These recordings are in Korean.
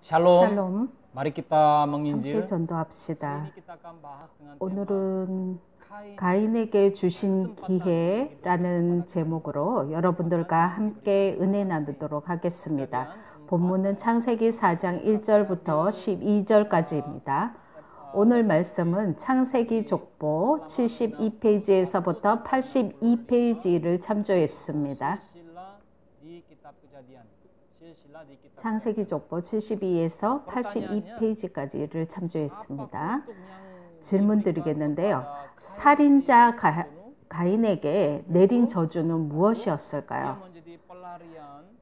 Shalom. 샬롬, Mari kita 함께 menginjil. 전도합시다. Ini kita akan bahas dengan tema 오늘은 Kain. 가인에게 주신 기회라는 제목으로 여러분들과 함께 은혜 나누도록 하겠습니다. 본문은 창세기 4장 1절부터 12절까지입니다. 오늘 말씀은 창세기 족보 72페이지에서부터 82페이지를 참조했습니다. 창세기 족보 72에서 82페이지까지를 참조했습니다. 질문 드리겠는데요. 살인자 가인에게 내린 저주는 무엇이었을까요?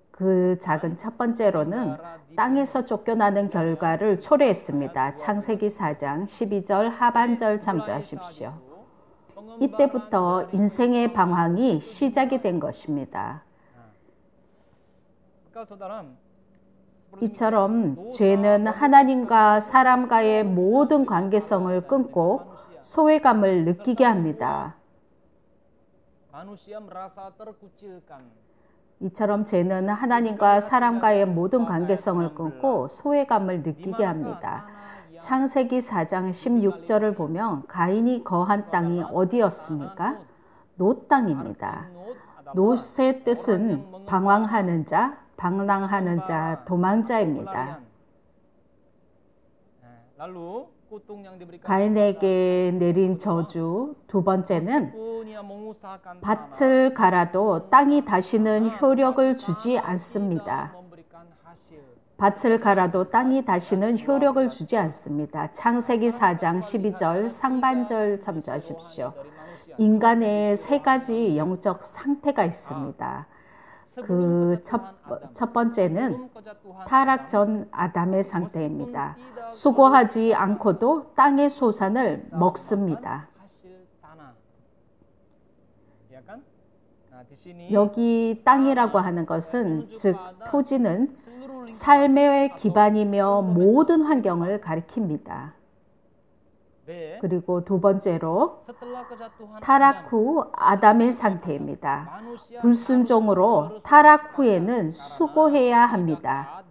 그 작은 첫 번째로는 땅에서 쫓겨나는 결과를 초래했습니다. 창세기 4장 12절 하반절 참조하십시오. 이때부터 인생의 방황이 시작이 된 것입니다. 이처럼 죄는 하나님과 사람과의 모든 관계성을 끊고 소외감을 느끼게 합니다. 이처럼 죄는 하나님과 사람과의 모든 관계성을 끊고 소외감을 느끼게 합니다. 창세기 4장 16절을 보면 가인이 거한 땅이 어디였습니까? 롯 땅입니다. 롯의 뜻은 방황하는 자, 방랑하는 자, 도망자입니다. 가인에게 내린 저주 두 번째는 밭을 갈아도 땅이 다시는 효력을 주지 않습니다. 밭을 갈아도 땅이 다시는 효력을 주지 않습니다. 창세기 4장 12절 상반절 참조하십시오. 인간의 세 가지 영적 상태가 있습니다. 그 첫 번째는 타락 전 아담의 상태입니다. 수고하지 않고도 땅의 소산을 먹습니다. 여기 땅이라고 하는 것은 즉 토지는 삶의 기반이며 모든 환경을 가리킵니다. 그리고 두 번째로 타락 후 아담의 상태입니다. 불순종으로 타락 후에는 수고해야 합니다.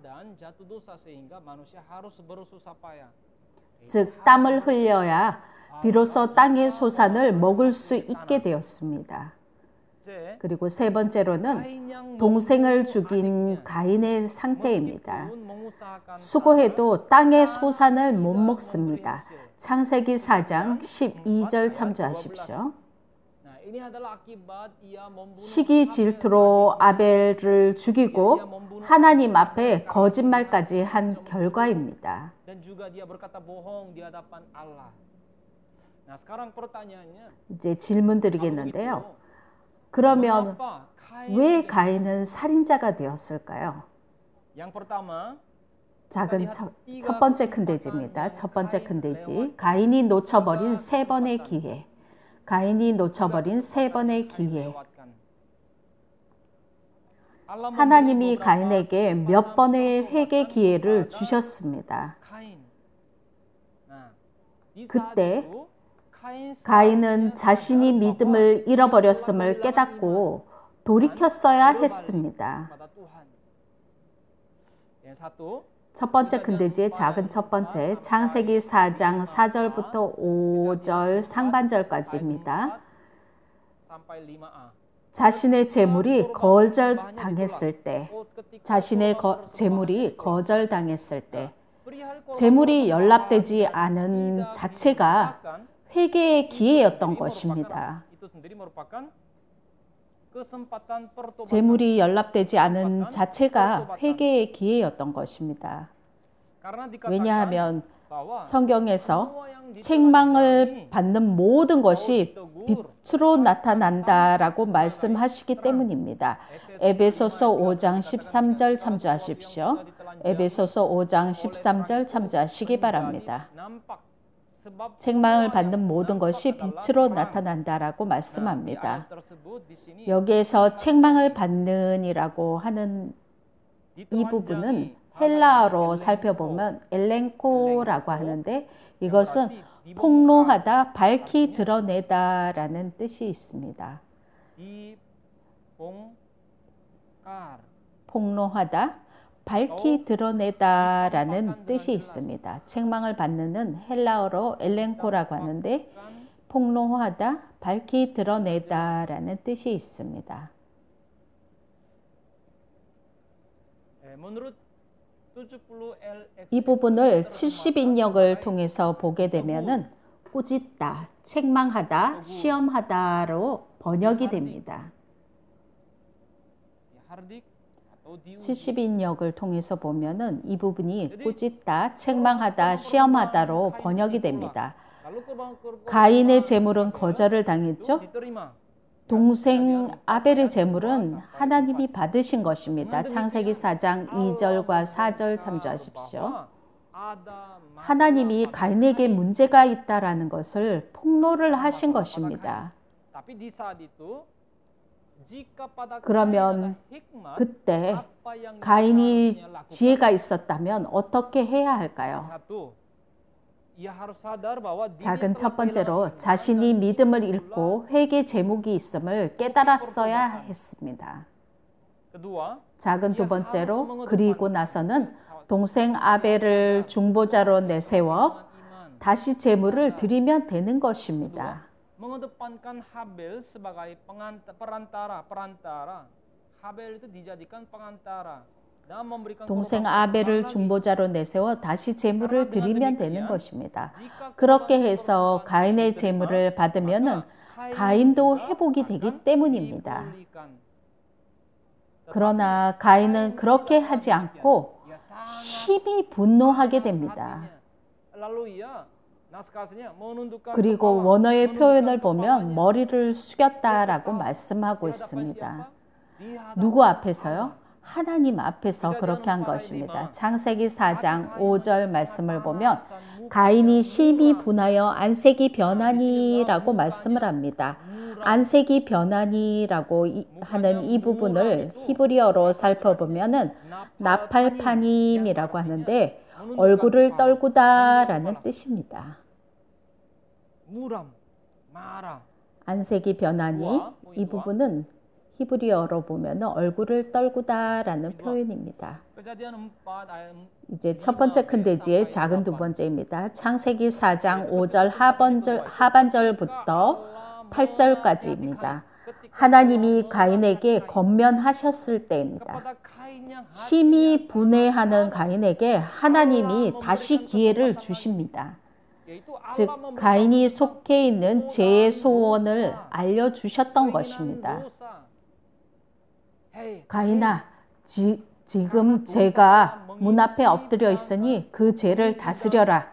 즉 땀을 흘려야 비로소 땅의 소산을 먹을 수 있게 되었습니다. 그리고 세 번째로는 동생을 죽인 가인의 상태입니다. 수고해도 땅의 소산을 못 먹습니다. 창세기 4장 12절 참조하십시오. 시기 질투로 아벨을 죽이고 하나님 앞에 거짓말까지 한 결과입니다. 이제 질문 드리겠는데요. 그러면 왜 가인은 살인자가 되었을까요? 작은 첫 번째 큰 돼지입니다. 첫 번째 큰 돼지. 가인이 놓쳐버린 세 번의 기회. 가인이 놓쳐버린 세 번의 기회. 하나님이 가인에게 몇 번의 회개 기회를 주셨습니다. 그때 가인은 자신이 믿음을 잃어버렸음을 깨닫고 돌이켰어야 했습니다. 첫 번째 큰 돼지의 작은 첫 번째 창세기 4장 4절부터 5절 상반절까지입니다. 자신의 재물이 거절당했을 때, 자신의 재물이 거절당했을 때, 재물이 연락되지 않은 자체가 회개의 기회였던 것입니다. 재물이 연락되지 않은 자체가 회개의 기회였던 것입니다. 왜냐하면 성경에서 책망을 받는 모든 것이 빛으로 나타난다라고 말씀하시기 때문입니다. 에베소서 5장 13절 참조하십시오. 에베소서 5장 13절 참조하시기 바랍니다. 책망을 받는 모든 것이 빛으로 나타난다라고 말씀합니다. 여기에서 책망을 받는이라고 하는 이 부분은 헬라어로 살펴보면 엘렌코라고 하는데 이것은 폭로하다, 밝히 드러내다라는 뜻이 있습니다. 폭로하다, 밝히 드러내다라는 뜻이 있습니다. 책망을 받는은 헬라어로 엘렌코라고 하는데 폭로하다, 밝히 드러내다라는 뜻이 있습니다. 이 부분을 70인역을 통해서 보게 되면은 꾸짖다, 책망하다, 시험하다로 번역이 됩니다. 70인역을 통해서 보면은 이 부분이 꾸짖다, 책망하다, 시험하다로 번역이 됩니다. 가인의 제물은 거절을 당했죠. 동생 아벨의 제물은 하나님이 받으신 것입니다. 창세기 4장 2절과 4절 참조하십시오. 하나님이 가인에게 문제가 있다라는 것을 폭로를 하신 것입니다. 그러면 그때 가인이 지혜가 있었다면 어떻게 해야 할까요? 작은 첫 번째로 자신이 믿음을 잃고 회개 제목이 있음을 깨달았어야 했습니다. 작은 두 번째로 그리고 나서는 동생 아벨을 중보자로 내세워 다시 제물을 드리면 되는 것입니다. mengedepankan Habel sebagai perantara. Habel itu dijadikan perantara. 동생 아벨을 중보자로 내세워 다시 제물을 드리면 되는 것입니다. 그렇게 해서 가인의 제물을 받으면은 가인도 회복이 되기 때문입니다. 그러나 가인은 그렇게 하지 않고 심히 분노하게 됩니다. 그리고 원어의 표현을 보면 머리를 숙였다라고 말씀하고 있습니다. 누구 앞에서요? 하나님 앞에서 그렇게 한 것입니다. 창세기 4장 5절 말씀을 보면 가인이 심히 분하여 안색이 변하니라고 말씀을 합니다. 안색이 변하니라고 하는 이 부분을 히브리어로 살펴보면은 나팔파님이라고 하는데 얼굴을 떨구다라는 뜻입니다. 안색이 변하니 이 부분은 히브리어로 보면 얼굴을 떨구다라는 표현입니다. 이제 첫 번째 큰 돼지의 작은 두 번째입니다. 창세기 4장 5절 하반절부터 8절까지입니다. 하나님이 가인에게 권면하셨을 때입니다. 심히 분해하는 가인에게 하나님이 다시 기회를 주십니다. 즉 가인이 속해 있는 죄의 소원을 알려주셨던 것입니다. 가인아, 지금 죄가 문 앞에 엎드려 있으니 그 죄를 다스려라.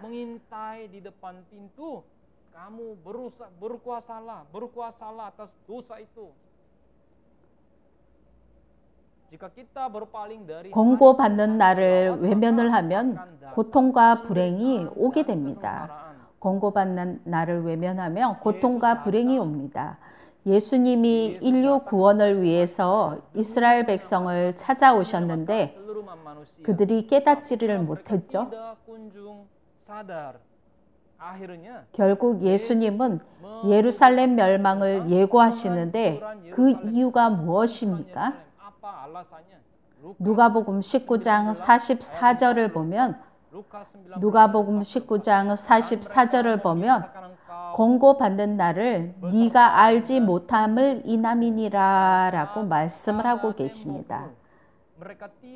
권고받는 날을 외면을 하면 고통과 불행이 오게 됩니다. 권고받는 날을 외면하면 고통과 불행이 옵니다. 예수님이 인류 구원을 위해서 이스라엘 백성을 찾아오셨는데 그들이 깨닫지를 못했죠. 결국 예수님은 예루살렘 멸망을 예고하시는데 그 이유가 무엇입니까? 누가복음 19장 44절을 보면 권고받는 날을 네가 알지 못함을 이남이니라 라고 말씀을 하고 계십니다.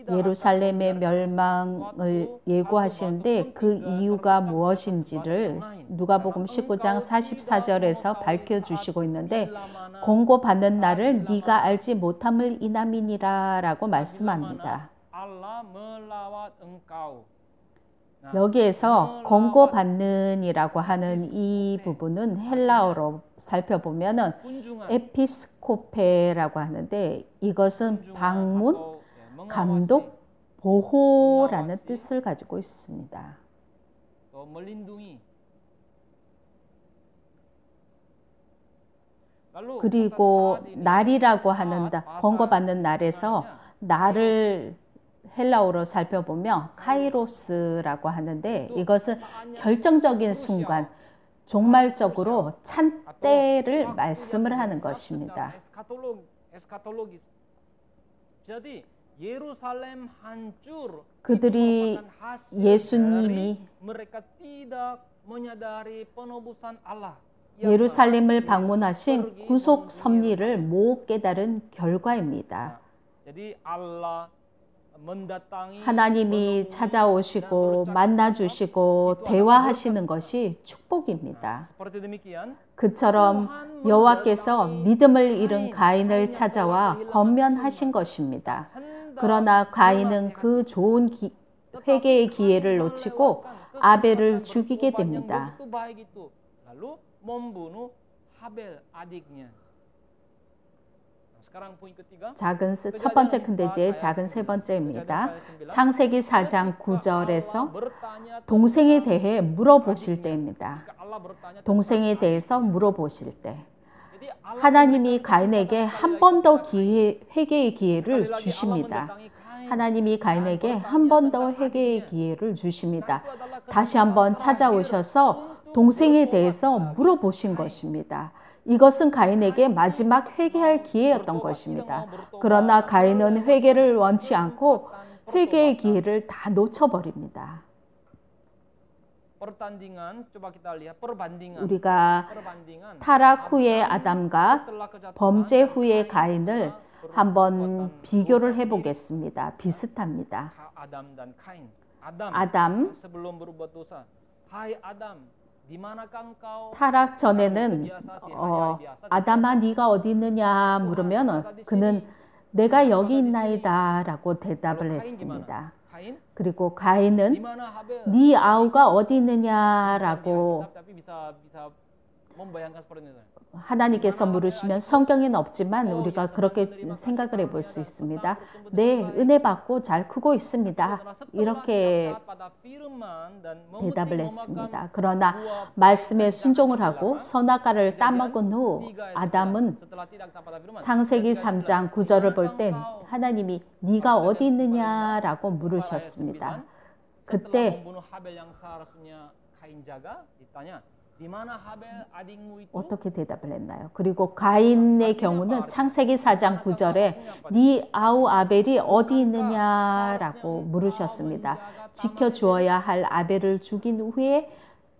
예루살렘의 멸망을 예고하시는데 그 이유가 무엇인지를 누가복음 19장 44절에서 밝혀주시고 있는데 권고받는 날을 네가 알지 못함을 이남이니라 라고 말씀합니다. 여기에서 권고받는이라고 하는 이 부분은 헬라어로 살펴보면은 에피스코페라고 하는데 이것은 방문, 감독, 보호라는 뜻을 가지고 있습니다. 그리고 날이라고 하는 권고받는 날에서 날을 헬라어로 살펴보면 카이로스라고 하는데 이것은 결정적인 순간, 종말적으로 찬때를 말씀을 하는 것입니다. Yerusalem hancur. 그들이 Itu merupakan hasil 예수님이 dari mereka tidak menyadari penebusan Allah. 예루살렘을 방문하신 구속 섭리를 못 깨달은 결과입니다. Jadi Allah mendatangi 하나님이 찾아오시고 만나주시고 대화하시는 것이 축복입니다. seperti demikian. 그처럼 여호와께서 믿음을 잃은 가인을 찾아와 권면하신 것입니다. 그러나 가인은 그 좋은 회개의 기회를 놓치고 아벨을 죽이게 됩니다. Lalu membunuh Habel adiknya. 첫 번째 큰 돼지의 작은 세 번째입니다. 창세기 4장 9절에서 동생에 대해 물어보실 때입니다. 동생에 대해서 물어보실 때 하나님이 가인에게 한 번 더 회개의 기회를 주십니다. 하나님이 가인에게 한 번 더 회개의 기회를 주십니다. 다시 한번 찾아오셔서 동생에 대해서 물어보신 것입니다. 이것은 가인에게 마지막 회개할 기회였던 것입니다. 그러나 가인은 회개를 원치 않고 회개의 기회를 다 놓쳐버립니다. 우리가 타락 후의 아담과 범죄 후의 가인을 한번 비교를 해보겠습니다. 비슷합니다. 아담, 타락 전에는 아담아 네가 어디 있느냐 물으면 그는 내가 여기 있나이다 라고 대답을 했습니다. 그리고 가인은 네 아우가 어디 있느냐라고 하나님께서 물으시면 성경에는 없지만 우리가 그렇게 생각을 해볼 수 있습니다. 네, 은혜 받고 잘 크고 있습니다. 이렇게 대답을 했습니다. 그러나 말씀에 순종을 하고 선악과를 따먹은 후 아담은 창세기 3장 9절을 볼 땐 하나님이 네가 어디 있느냐라고 물으셨습니다. 그때 어떻게 대답을 했나요? 그리고 가인의 경우는 창세기 4장 9절에 네 아우 아벨이 어디 있느냐라고 물으셨습니다. 지켜주어야 할 아벨을 죽인 후에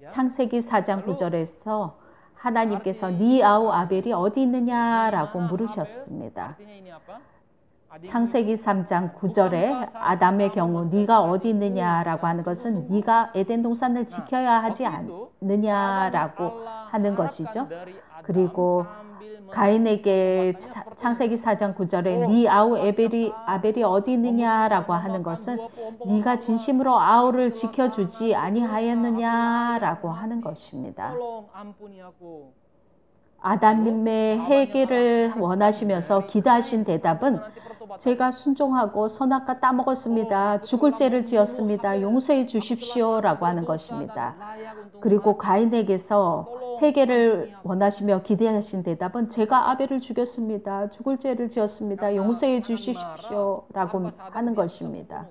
창세기 4장 9절에서 하나님께서 네 아우 아벨이 어디 있느냐라고 물으셨습니다. 창세기 3장 9절에 아담의 경우 네가 어디 있느냐라고 하는 것은 네가 에덴 동산을 지켜야 하지 않느냐라고 하는 것이죠. 그리고 가인에게 창세기 4장 9절에 네 아우 아벨이 어디 있느냐라고 하는 것은 네가 진심으로 아우를 지켜주지 아니하였느냐라고 하는 것입니다. 아담의 회개를 원하시면서 기도하신 대답은 제가 순종하고 선악과 따먹었습니다. 죽을 죄를 지었습니다. 용서해 주십시오 라고 하는 것입니다. 그리고 가인에게서 회개를 원하시며 기대하신 대답은 제가 아벨을 죽였습니다. 죽을 죄를 지었습니다. 용서해 주십시오 라고 하는 것입니다.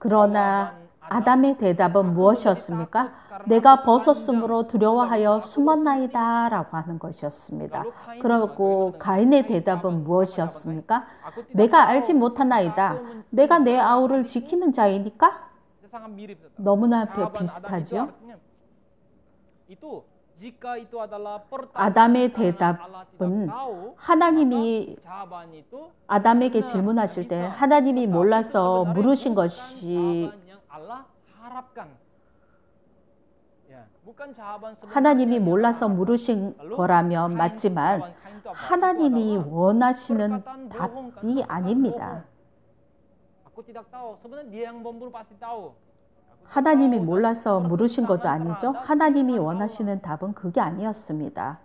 그러나 아담의 대답은 무엇이었습니까? 내가 벗었으므로 두려워하여 숨었나이다 라고 하는 것이었습니다. 그리고 가인의 대답은 무엇이었습니까? 내가 알지 못하나이다. 내가 내 아우를 지키는 자이니까? 너무나 비슷하죠? 아담의 대답은 하나님이 아담에게 질문하실 때 하나님이 몰라서 물으신 것이 하나님이 몰라서 물으신 거라면 맞지만 하나님이 원하시는 답이 아닙니다. 하나님이 몰라서 물으신 것도 아니죠. 하나님이 원하시는 답은 그게 아니었습니다.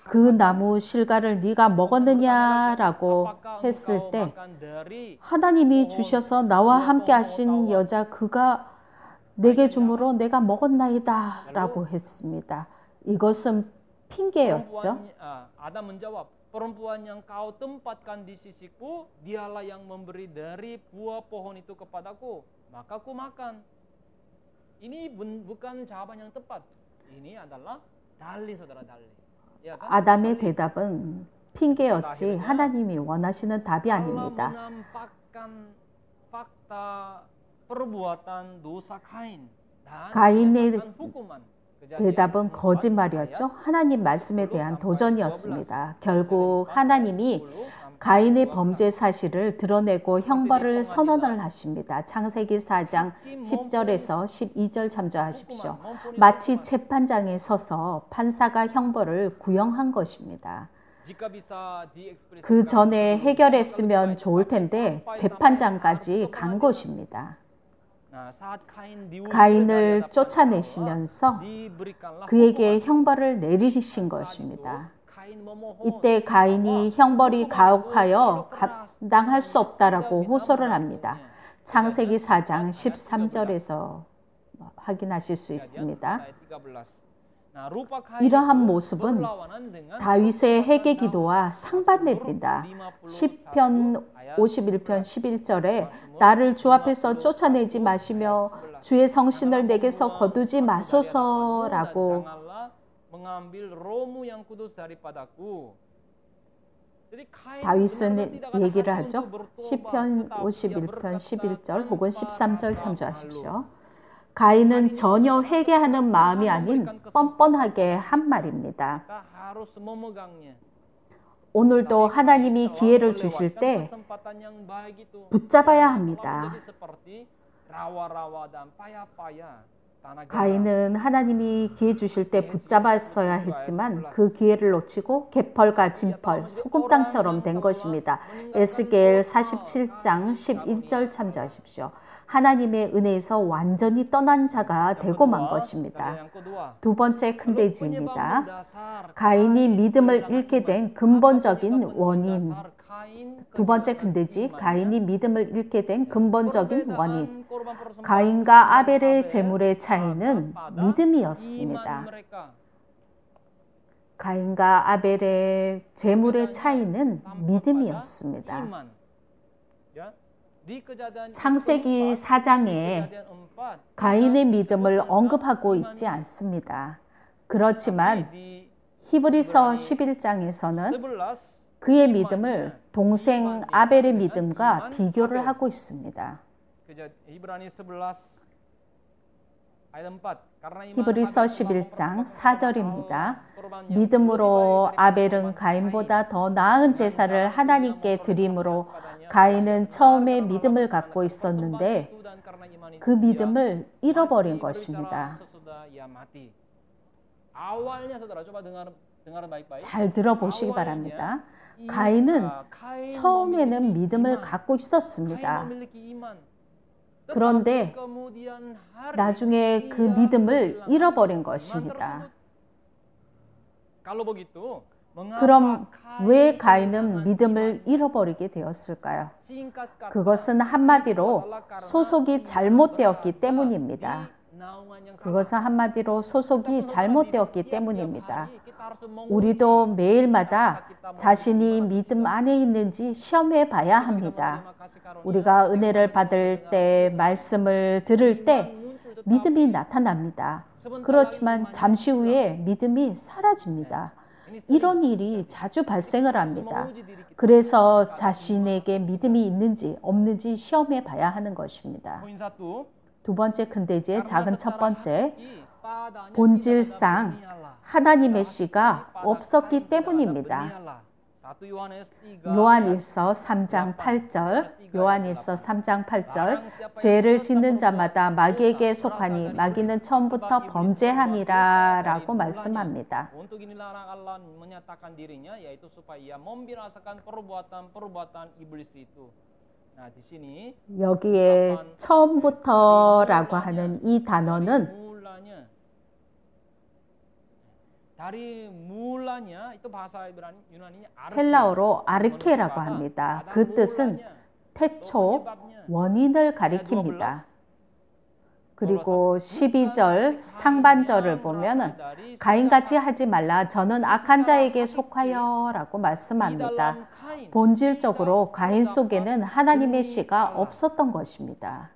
그 나무 실과를 네가 먹었느냐라고 했을 때 하나님이 주셔서 나와 함께 하신 여자 그가 내게 주므로 내가 먹었나이다 라고 했습니다. 이것은 핑계였죠. Perempuan yang kau tempatkan di sisiku, dialah yang memberi dari buah pohon itu kepadaku, maka ku makan. Ini bukan jawaban yang tepat. Ini adalah dalil, saudara, dalil. 아담의 대답은 핑계였지 하나님이 원하시는 답이 아닙니다. 가인의 대답은 거짓말이었죠. 하나님 말씀에 대한 도전이었습니다. 결국 하나님이 가인의 범죄 사실을 드러내고 형벌을 선언을 하십니다. 창세기 4장 10절에서 12절 참조하십시오. 마치 재판장에 서서 판사가 형벌을 구형한 것입니다. 그 전에 해결했으면 좋을 텐데 재판장까지 간 것입니다. 가인을 쫓아내시면서 그에게 형벌을 내리신 것입니다. 이때 가인이 형벌이 가혹하여 감당할 수 없다라고 호소를 합니다. 창세기 4장 13절에서 확인하실 수 있습니다. 이러한 모습은 다윗의 회개 기도와 상반됩니다. 시편 51편 11절에 나를 주 앞에서 쫓아내지 마시며 주의 성신을 내게서 거두지 마소서라고 다윗은 얘기를 하죠. 시편 51편 11절 혹은 13절 참조하십시오. 가인은 전혀 회개하는 마음이 아닌 뻔뻔하게 한 말입니다. 오늘도 하나님이 기회를 주실 때 붙잡아야 합니다. 가인은 하나님이 기회 주실 때 붙잡았어야 했지만 그 기회를 놓치고 개펄과 진펄, 소금땅처럼 된 것입니다. 에스겔 47장 11절 참조하십시오. 하나님의 은혜에서 완전히 떠난 자가 되고 만 것입니다. 두 번째 큰 대지입니다. 가인이 믿음을 잃게 된 근본적인 원인. 두 번째 큰 대지, 가인이 믿음을 잃게 된 근본적인 원인. 가인과 아벨의 재물의 차이는 믿음이었습니다. 가인과 아벨의 재물의 차이는 믿음이었습니다. 창세기 4장에 가인의 믿음을 언급하고 있지 않습니다. 그렇지만 히브리서 11장에서는 그의 믿음을 동생 아벨의 믿음과 비교를 하고 있습니다. 히브리서 11장 4절입니다. 믿음으로 아벨은 가인보다 더 나은 제사를 하나님께 드림으로 가인은 처음에 믿음을 갖고 있었는데 그 믿음을 잃어버린 것입니다. 잘 들어보시기 바랍니다. 가인은 처음에는 믿음을 갖고 있었습니다. 그런데 나중에 그 믿음을 잃어버린 것입니다. 그럼 왜 가인은 믿음을 잃어버리게 되었을까요? 그것은 한마디로 소속이 잘못되었기 때문입니다. 그것은 한마디로 소속이 잘못되었기 때문입니다. 우리도 매일마다 자신이 믿음 안에 있는지 시험해 봐야 합니다. 우리가 은혜를 받을 때, 말씀을 들을 때 믿음이 나타납니다. 그렇지만 잠시 후에 믿음이 사라집니다. 이런 일이 자주 발생을 합니다. 그래서 자신에게 믿음이 있는지 없는지 시험해 봐야 하는 것입니다. 두 번째 큰 대지의 작은 첫 번째, 본질상 하나님의 씨가 없었기 때문입니다. 요한일서 3장 8절, 요한일서 3장 8절, 죄를 짓는 자마다 마귀에게 속하니 마귀는 처음부터 범죄함이라 라고 말씀합니다. 여기에 처음부터라고 하는 이 단어는 헬라어로 아르케라고 합니다. 그 뜻은 태초, 원인을 가리킵니다. 그리고 12절 상반절을 보면 가인같이 하지 말라 저는 악한 자에게 속하여 라고 말씀합니다. 본질적으로 가인 속에는 하나님의 씨가 없었던 것입니다.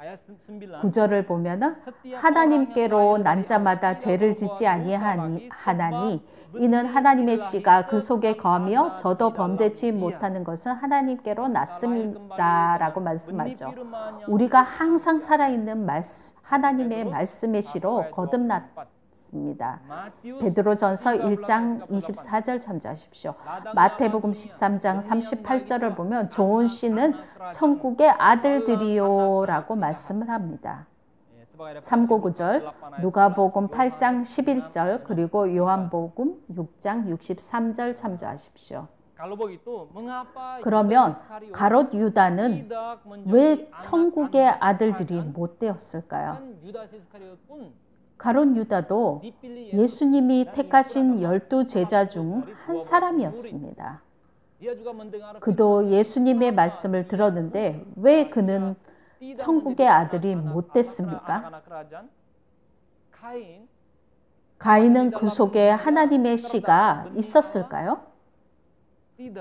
ayat 9. 9절을 보면은 하나님께로 난 자마다 죄를 짓지 아니하니 이는 하나님의 씨가 그 속에 거하며 저도 범죄치 못하는 것은 하나님께로 났습니다라고 말씀하죠. 우리가 항상 살아있는 하나님의 말씀의 씨로 거듭났습니다. 베드로전서 1장 24절 참조하십시오. 마태복음 13장 38절을 보면 좋은 씨는 천국의 아들들이요라고 말씀을 합니다. 참고 구절 누가복음 8장 11절 그리고 요한복음 6장 63절 참조하십시오. 그러면 가롯 유다는 왜 천국의 아들들이 못 되었을까요? 가롯 유다도 예수님이 택하신 12 제자 중 한 사람이었습니다. 그도 예수님의 말씀을 들었는데 왜 그는 천국의 아들이 못 됐습니까? 가인은 그 속에 하나님의 씨가 있었을까요?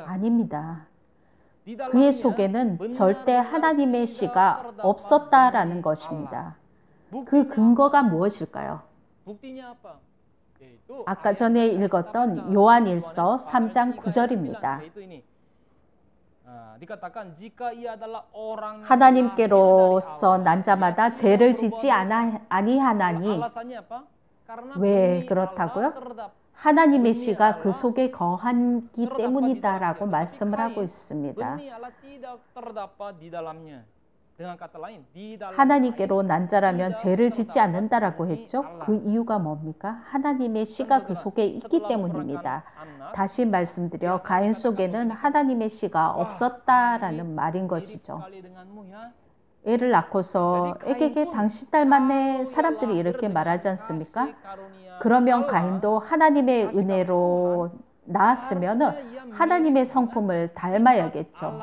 아닙니다. 그의 속에는 절대 하나님의 씨가 없었다라는 것입니다. 그 근거가 무엇일까요? 아까 전에 읽었던 요한일서 3장 9절입니다. 하나님께로서 난 자마다 죄를 짓지 아니하나니 왜 그렇다고요? 하나님의 씨가 그 속에 거하기 때문이다라고 말씀을 하고 있습니다. 하나님께로 난 자라면 죄를 짓지 않는다라고 했죠. 그 이유가 뭡니까? 하나님의 씨가 그 속에 있기 때문입니다. 다시 말씀드려 가인 속에는 하나님의 씨가 없었다라는 말인 것이죠. 애를 낳고서 애에게 당신 닮았네 사람들이 이렇게 말하지 않습니까? 그러면 가인도 하나님의 은혜로 낳았으면 하나님의 성품을 닮아야겠죠.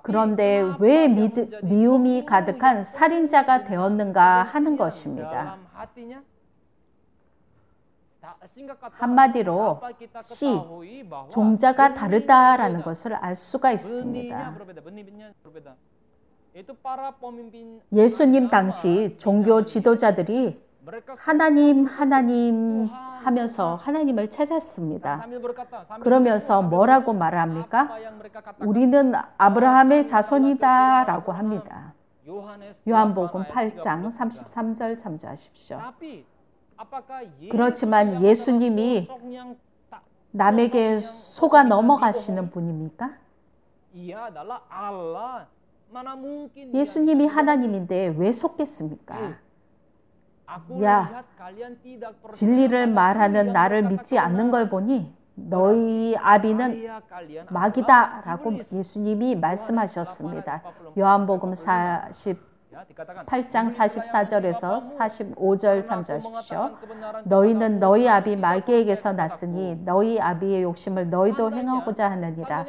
그런데 왜 미움이 가득한 살인자가 되었는가 하는 것입니다. 한마디로 씨, 종자가 다르다라는 것을 알 수가 있습니다. 예수님 당시 종교 지도자들이 하나님 하면서 하나님을 찾았습니다. 그러면서 뭐라고 말합니까? 우리는 아브라함의 자손이다 라고 합니다. 요한복음 8장 33절 참조하십시오. 그렇지만 예수님이 남에게 속아 넘어가시는 분입니까? 예수님이 하나님인데 왜 속겠습니까? 야, 진리를 말하는 나를 믿지 않는 걸 보니 너희 아비는 마귀다 라고 예수님이 말씀하셨습니다. 요한복음 8장 44절에서 45절 참조하십시오. 너희는 너희 아비 마귀에게서 났으니 너희 아비의 욕심을 너희도 행하고자 하느니라.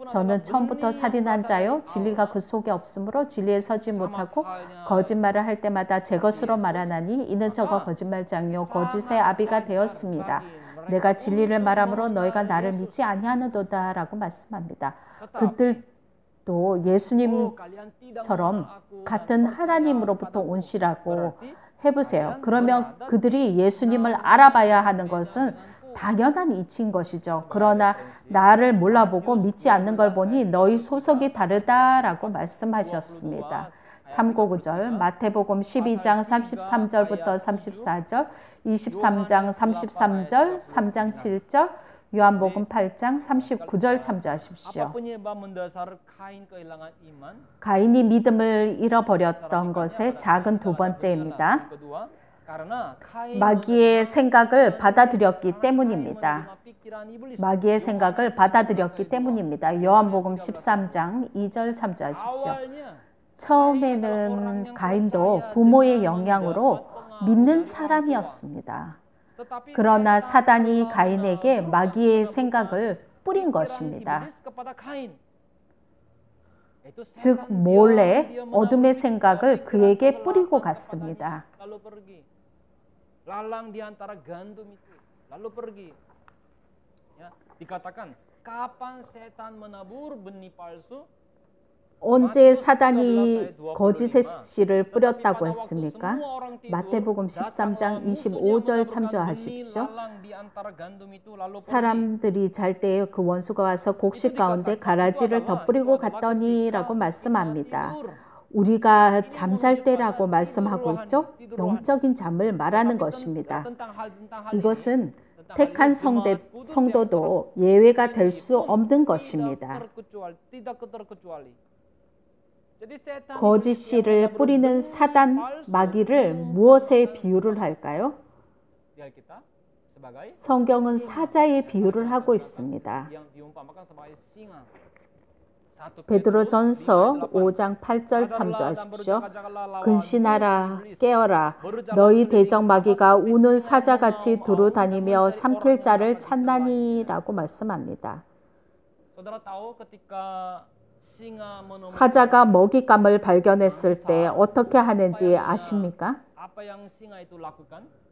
저는 처음부터 살인한 자요 진리가 그 속에 없으므로 진리에 서지 못하고 거짓말을 할 때마다 제 것으로 말하나니 이는 저가 거짓말장이요 거짓의 아비가 되었습니다. 내가 진리를 말함으로 너희가 나를 믿지 아니하는도다 라고 말씀합니다. 그들도 예수님처럼 같은 하나님으로부터 온 씨라고 해보세요. 그러면 그들이 예수님을 알아봐야 하는 것은 당연한 이치인 것이죠. 그러나 나를 몰라보고 믿지 않는 걸 보니 너희 소속이 다르다라고 말씀하셨습니다. 참고 구절 마태복음 12장 33절부터 34절 23장 33절 3장 7절 요한복음 8장 39절 참조하십시오. 가인이 믿음을 잃어버렸던 것의 작은 두 번째입니다. 마귀의 생각을 받아들였기 때문입니다. 마귀의 생각을 받아들였기 때문입니다. 요한복음 13장 2절 참조하십시오. 처음에는 가인도 부모의 영향으로 믿는 사람이었습니다. 그러나 사단이 가인에게 마귀의 생각을 뿌린 것입니다. 즉 몰래 어둠의 생각을 그에게 뿌리고 갔습니다. Dikatakan kapan setan menabur benih palsu, 언제 사단이 거짓의 씨를 뿌렸다고 했습니까? 마태복음 13장 25절 참조하십시오. 사람들이 잘 때 그 원수가 와서 곡식 가운데 가라지를 덧뿌리고 갔더니라고 말씀합니다. 우리가 잠잘 때라고 말씀하고 있죠? 영적인 잠을 말하는 것입니다. 이것은 택한 성도도 예외가 될 수 없는 것입니다. 거짓 씨를 뿌리는 사단, 마귀를 무엇에 비유를 할까요? 성경은 사자에 비유를 하고 있습니다. 베드로전서 5장 8절 참조하십시오. 근신하라, 깨어라. 너희 대적 마귀가 우는 사자같이 두루다니며 삼킬 자를 찾나니라고 말씀합니다. 사자가 먹잇감을 발견했을 때 어떻게 하는지 아십니까?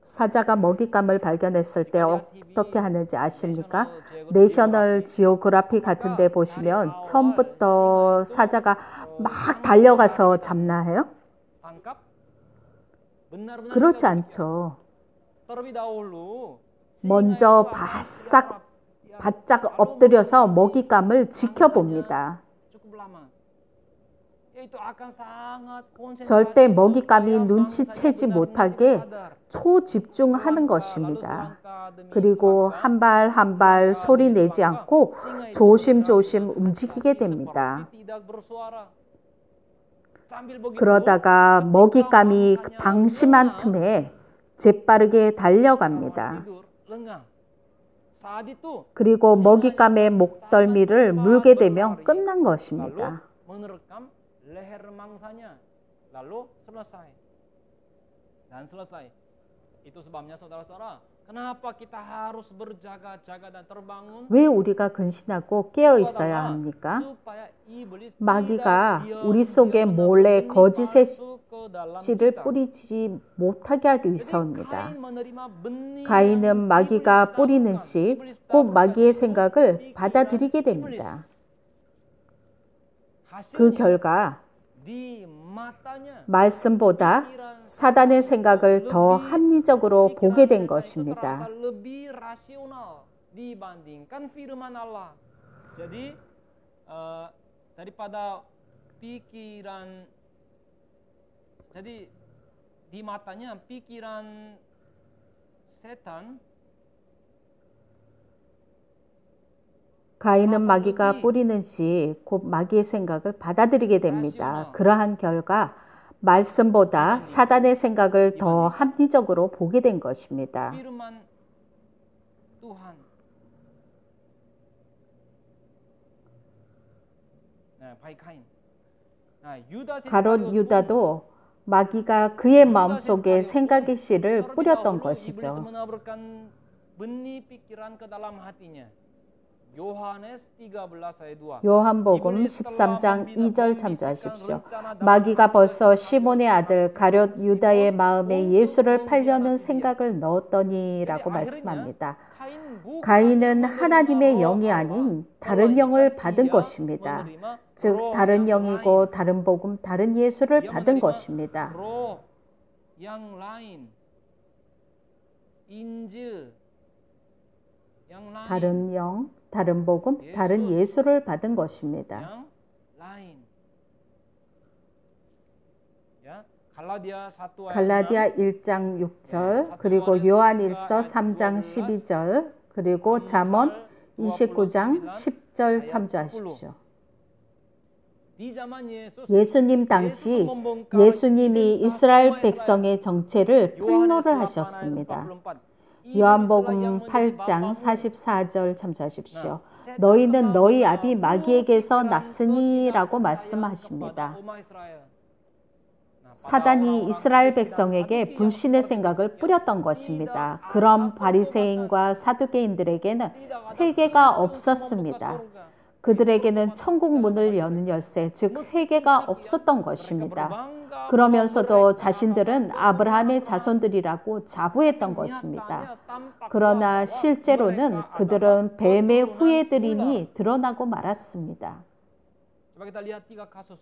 사자가 먹잇감을 발견했을 때 어떻게 하는지 아십니까? 내셔널 지오그래피 같은 데 보시면 처음부터 사자가 막 달려가서 잡나요? 그렇지 않죠. 먼저 바짝 엎드려서 먹잇감을 지켜봅니다. 절대 먹잇감이 눈치채지 못하게 초집중하는 것입니다. 그리고 한 발 한 발 소리 내지 않고 조심조심 움직이게 됩니다. 그러다가 먹잇감이 방심한 틈에 재빠르게 달려갑니다. 그리고 먹잇감의 목덜미를 물게 되면 끝난 것입니다. 왜 우리가 근신하고 깨어 있어야 합니까? 마귀가 우리 속에 몰래 거짓의 씨를 뿌리지 못하게 하기 위해서입니다. 가인은 마귀가 뿌리는 씨, 곧 마귀의 생각을 받아들이게 됩니다. 그 결과 말씀보다 사단의 생각을 더 합리적으로 보게 된 것입니다. 가인은 마귀가 뿌리는 씨, 곧 마귀의 생각을 받아들이게 됩니다. 그러한 결과 말씀보다 사단의 생각을 더 합리적으로 보게 된 것입니다. 가롯 유다도 마귀가 그의 마음속에 생각의 씨를 뿌렸던 것이죠. 요한복음 13장 2절 참조하십시오. 마귀가 벌써 시몬의 아들 가롯 유다의 마음에 예수를 팔려는 생각을 넣었더니라고 말씀합니다. 가인은 하나님의 영이 아닌 다른 영을 받은 것입니다. 즉 다른 영이고 다른 복음, 다른 예수를 받은 것입니다. 다른 영, 다른 복음, 다른 예수를 받은 것입니다. 갈라디아 1장 6절, 그리고 요한일서 3장 12절, 그리고 잠언 29장 10절 참조하십시오. 예수님 당시 예수님이 이스라엘 백성의 정체를 폭로를 하셨습니다. 요한복음 8장 44절 참조하십시오. 너희는 너희 아비 마귀에게서 났으니라고 말씀하십니다. 사단이 이스라엘 백성에게 불신의 생각을 뿌렸던 것입니다. 그런 바리새인과 사두개인들에게는 회개가 없었습니다. 그들에게는 천국 문을 여는 열쇠, 즉 회개가 없었던 것입니다. 그러면서도 자신들은 아브라함의 자손들이라고 자부했던 것입니다. 그러나 실제로는 그들은 뱀의 후예들임이 드러나고 말았습니다. Coba kita lihat 3 kasus.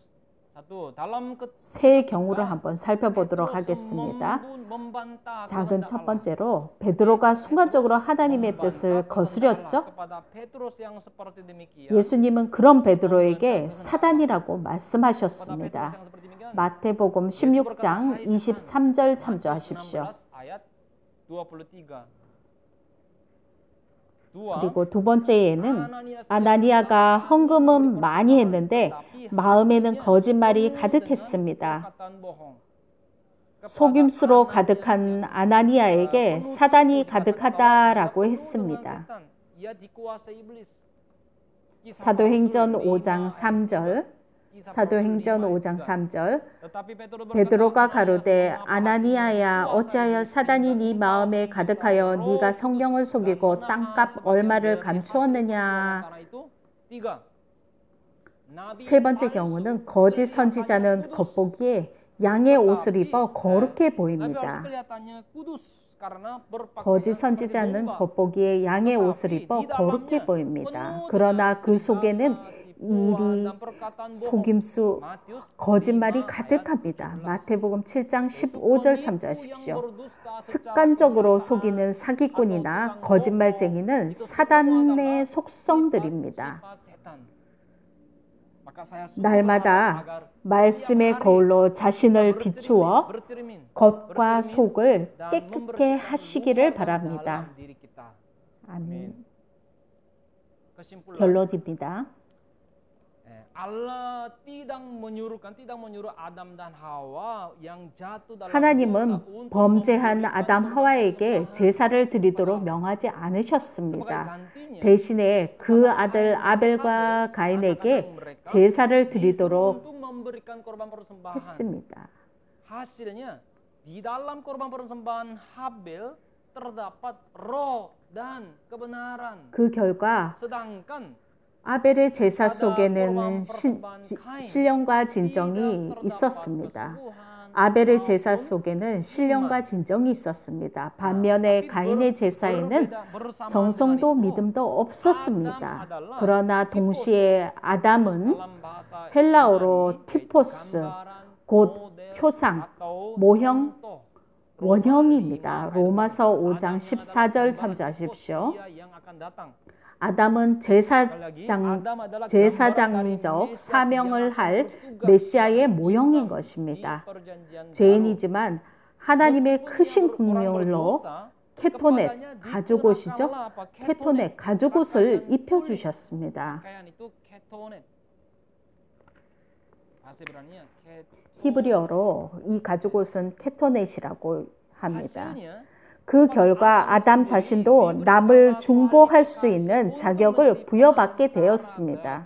Satu, dalam 세 경우를 한번 살펴보도록 하겠습니다. 작은 첫 번째로 베드로가 순간적으로 하나님의 뜻을 거스렸죠. 예수님은 그런 베드로에게 사단이라고 말씀하셨습니다. 마태복음 16장 23절 참조하십시오. 그리고 두 번째에는 아나니아가 헌금은 많이 했는데 마음에는 거짓말이 가득했습니다. 속임수로 가득한 아나니아에게 사단이 가득하다라고 했습니다. 사도행전 5장 3절 사도행전 5장 3절 베드로가 가로되 아나니아야 어찌하여 사단이 네 마음에 가득하여 네가 성령을 속이고 땅값 얼마를 감추었느냐. 세 번째 경우는 거짓 선지자는 겉보기에 양의 옷을 입어 거룩해 보입니다. 거짓 선지자는 겉보기에 양의 옷을 입어 거룩해 보입니다. 그러나 그 속에는 일이, 속임수, 거짓말이 가득합니다. 마태복음 7장 15절 참조하십시오. 습관적으로 속이는 사기꾼이나 거짓말쟁이는 사단의 속성들입니다. 날마다 말씀의 거울로 자신을 비추어 겉과 속을 깨끗게 하시기를 바랍니다. 아멘. 결론입니다. 하나님은 범죄한 아담 하와에게 제사를 드리도록 명하지 않으셨습니다. 대신에 그 아들 아벨과 가인에게 제사를 드리도록 했습니다. Di dalam korban persembahan Habel terdapat roh dan kebenaran. 그 결과 sedangkan 아벨의 제사 속에는 신령과 진정이 있었습니다. 아벨의 제사 속에는 신령과 진정이 있었습니다. 반면에 가인의 제사에는 정성도 믿음도 없었습니다. 그러나 동시에 아담은 헬라어로 티포스, 곧 표상, 모형, 원형입니다. 로마서 5장 14절 참조하십시오. 아담은 제사장적 사명을 할 메시아의 모형인 것입니다. 죄인이지만 하나님의 크신 긍휼로 케토넷, 가죽옷이죠. 케토넷, 가죽옷을 입혀주셨습니다. 히브리어로 이 가죽옷은 케토넷이라고 합니다. 그 결과 아담 자신도 남을 중보할 수 있는 자격을 부여받게 되었습니다.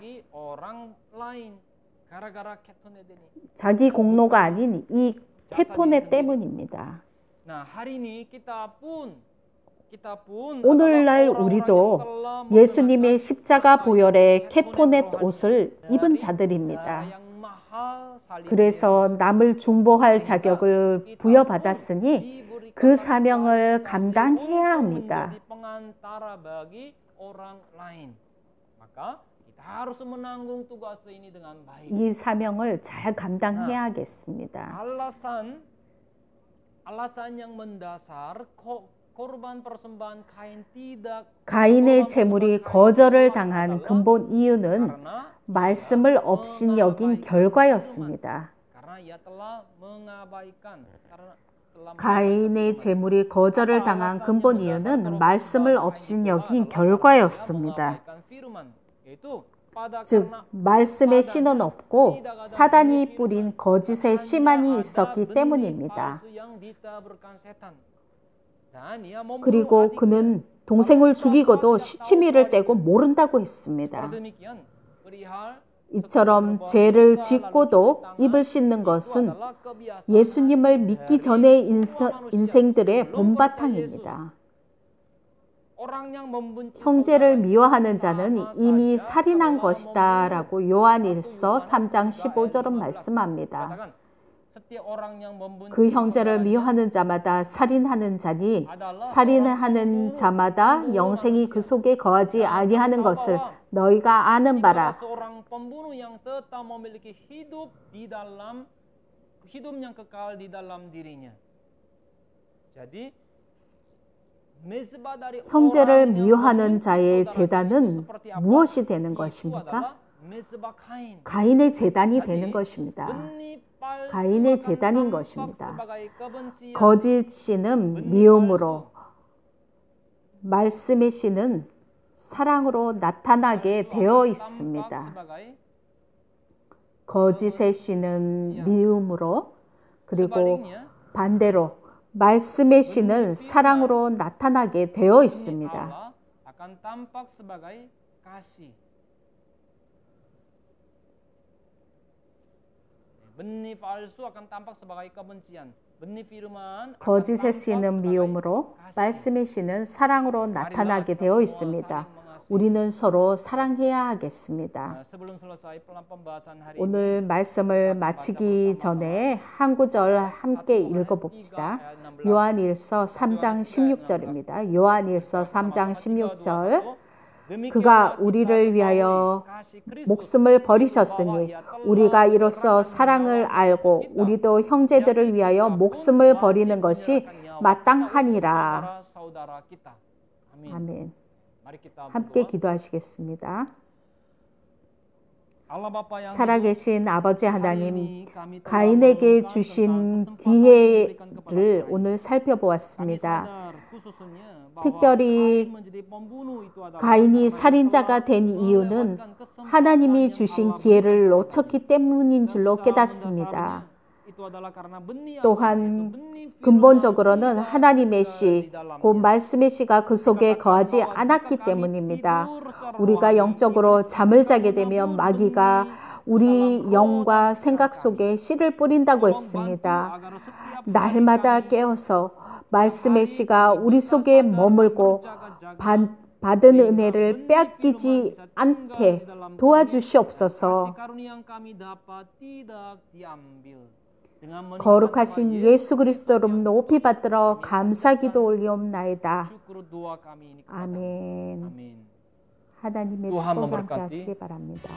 자기 공로가 아닌 이 케토넷 때문입니다. 오늘날 우리도 예수님의 십자가 보혈의 케토넷 옷을 입은 자들입니다. 그래서 남을 중보할 자격을 부여받았으니 그 사명을 감당해야 합니다. 이 사명을 잘 감당해야겠습니다. 가인의 제물이 거절을 당한 근본 이유는 말씀을 업신여긴 결과였습니다. 가인의 제물이 거절을 당한 근본 이유는 말씀을 업신여긴 결과였습니다. 즉 말씀의 씨는 없고 사단이 뿌린 거짓의 씨만이 있었기 때문입니다. 그리고 그는 동생을 죽이고도 시치미를 떼고 모른다고 했습니다. 이처럼 죄를 짓고도 입을 씻는 것은 예수님을 믿기 전의 인생들의 본바탕입니다. 형제를 미워하는 자는 이미 살인한 것이다 라고 요한일서 3장 15절은 말씀합니다. 그 형제를 미워하는 자마다 살인하는 자니 살인하는 자마다 영생이 그 속에 거하지 아니하는 것을 너희가 아는 바라. seorang pembunuh yang tetap memiliki hidup yang kekal di dalam dirinya. Jadi 형제를 미워하는 자의 제단은 무엇이 되는 것입니까? 가인의 제단이 되는 것입니다. 가인의 제단인 것입니다. 거짓 씨는 미움으로, 말씀의 씨는 사랑으로 나타나게 되어 있습니다. 거짓의 씨는 미움으로, 그리고 반대로 말씀의 씨는 사랑으로 나타나게 되어 있습니다. 거짓의 씨는 미움으로, 말씀의 씨는 사랑으로 나타나게 되어 있습니다. 우리는 서로 사랑해야 하겠습니다. 오늘 말씀을 마치기 전에 한 구절 함께 읽어봅시다. 요한일서 3장 16절입니다. 요한일서 3장 16절. 그가 우리를 위하여 목숨을 버리셨으니 우리가 이로써 사랑을 알고 우리도 형제들을 위하여 목숨을 버리는 것이 마땅하니라. 아멘. 함께 기도하시겠습니다. 살아계신 아버지 하나님, 가인에게 주신 기회를 오늘 살펴보았습니다. 특별히 가인이 살인자가 된 이유는 하나님이 주신 기회를 놓쳤기 때문인 줄로 깨닫습니다. 또한 근본적으로는 하나님의 씨, 곧 말씀의 씨가 그 속에 거하지 않았기 때문입니다. 우리가 영적으로 잠을 자게 되면 마귀가 우리 영과 생각 속에 씨를 뿌린다고 했습니다. 날마다 깨어서 말씀의 씨가 우리 속에 머물고 받은 은혜를 빼앗기지 않게 도와주시옵소서. 거룩하신 예수 그리스도로 높이 받들어 감사기도 올리옵나이다. 아멘. 하나님의 축복 함께 하시기 바랍니다.